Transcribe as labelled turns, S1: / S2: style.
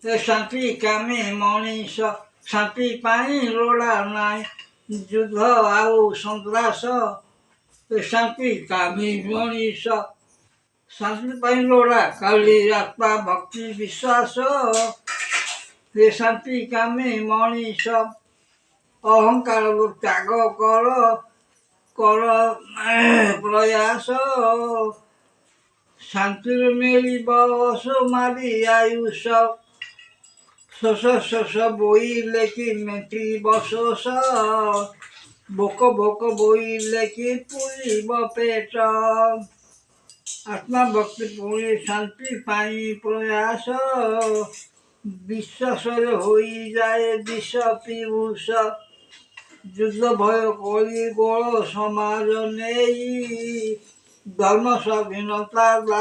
S1: ଶାନ୍ତି କାମେ ମଣିଷ ଶାନ୍ତି ପାଇଁ ଲୋଡ଼ା ନାହିଁ ଯୁଦ୍ଧ ଆଉ ସନ୍ତ୍ରାସ ଶାନ୍ତି କାମେ ମଣିଷ ଶାନ୍ତି ପାଇଁ ଲୋଡ଼ା କାଲି ଆତ୍ମା ଭକ୍ତି ବିଶ୍ୱାସ ଶାନ୍ତି କାମେ ମଣିଷ ଅହଙ୍କାରକୁ ତ୍ୟାଗ କର ପ୍ରୟାସ ଶାନ୍ତିରେ ମିଳିବ ସୁମାରି ଆୟୁଷ ଶୋଷ ବୋଇଲେ କି ମେଣ୍ଟିବ ଶୋଷ ଭୋକ ବୋଇଲେ କି ପୁରିବ ପେଟ ଆତ୍ମଭକ୍ତି ପୁଣି ଶାନ୍ତି ପାଇଁ ପ୍ରୟାସ ବିଶ୍ୱାସରେ ହୋଇଯାଏ ବିଷ ପିୟୁଷ ଯୁଦ୍ଧ ଭୟ କରି ଗୋଳ ସମାଜ ନେଇ ଧର୍ମ ସ୍ୱାଧୀନତା